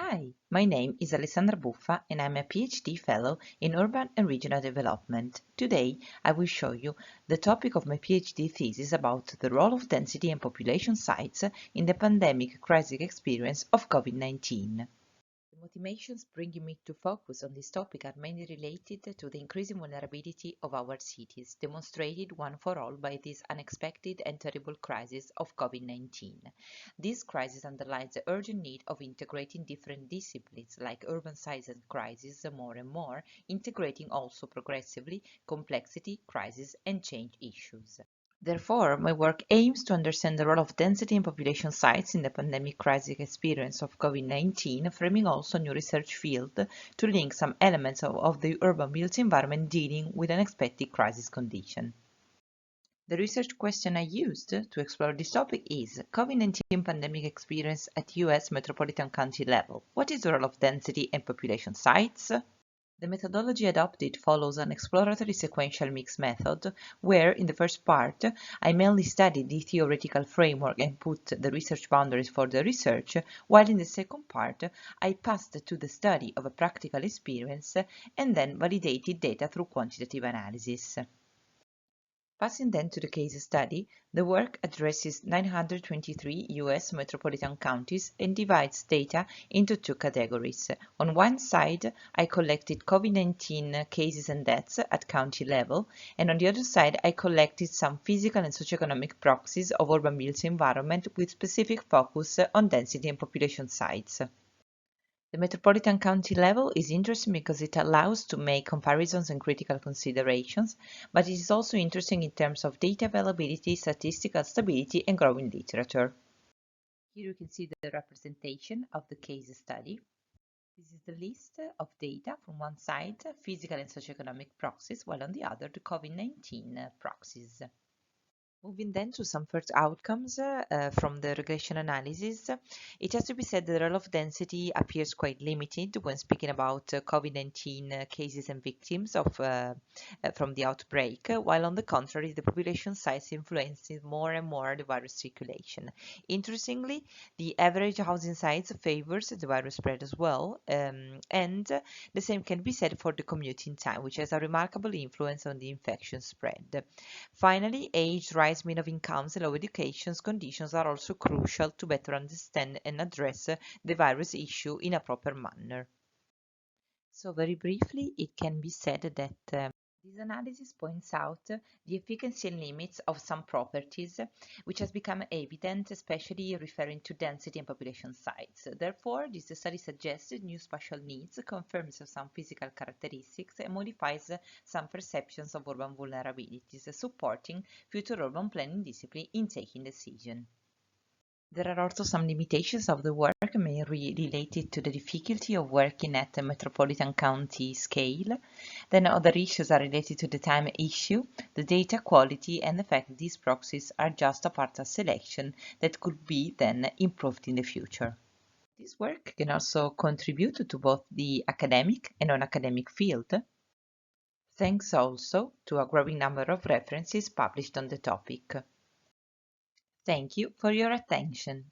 Hi, my name is Alessandra Buffa and I'm a PhD Fellow in Urban and Regional Development. Today, I will show you the topic of my PhD thesis about the role of density and population sites in the pandemic crisis experience of COVID-19. The motivations bringing me to focus on this topic are mainly related to the increasing vulnerability of our cities, demonstrated one for all by this unexpected and terrible crisis of COVID-19. This crisis underlines the urgent need of integrating different disciplines like urban science and crisis more and more, integrating also progressively complexity, crisis, and change issues. Therefore, my work aims to understand the role of density and population sites in the pandemic crisis experience of COVID-19, framing also a new research field to link some elements of the urban built environment dealing with unexpected crisis condition. The research question I used to explore this topic is COVID-19 pandemic experience at US metropolitan county level. What is the role of density and population sites? The methodology adopted follows an exploratory sequential mix method, where in the first part I mainly studied the theoretical framework and put the research boundaries for the research, while in the second part I passed to the study of a practical experience and then validated data through quantitative analysis. Passing then to the case study, the work addresses 923 US metropolitan counties and divides data into two categories. On one side, I collected COVID-19 cases and deaths at county level, and on the other side, I collected some physical and socioeconomic proxies of urban built environment with specific focus on density and population sites. The metropolitan county level is interesting because it allows to make comparisons and critical considerations, but it is also interesting in terms of data availability, statistical stability, and growing literature. Here you can see the representation of the case study. This is the list of data from one side, physical and socioeconomic proxies, while on the other, the COVID-19 proxies. Moving then to some first outcomes from the regression analysis, it has to be said that the role of density appears quite limited when speaking about COVID-19 cases and victims from the outbreak, while on the contrary, the population size influences more and more the virus circulation. Interestingly, the average housing size favors the virus spread as well, and the same can be said for the commuting time, which has a remarkable influence on the infection spread. Finally, age, rise, mean of incomes, and low education conditions are also crucial to better understand and address the virus issue in a proper manner. So very briefly, it can be said that this analysis points out the efficacy and limits of some properties, which has become evident, especially referring to density and population sites. Therefore, this study suggests new spatial needs, confirms some physical characteristics, and modifies some perceptions of urban vulnerabilities, supporting future urban planning discipline in taking decisions. There are also some limitations of the work, mainly related to the difficulty of working at a metropolitan county scale. Then other issues are related to the time issue, the data quality, and the fact that these proxies are just a part of selection that could be then improved in the future. This work can also contribute to both the academic and non-academic field, thanks also to a growing number of references published on the topic. Thank you for your attention.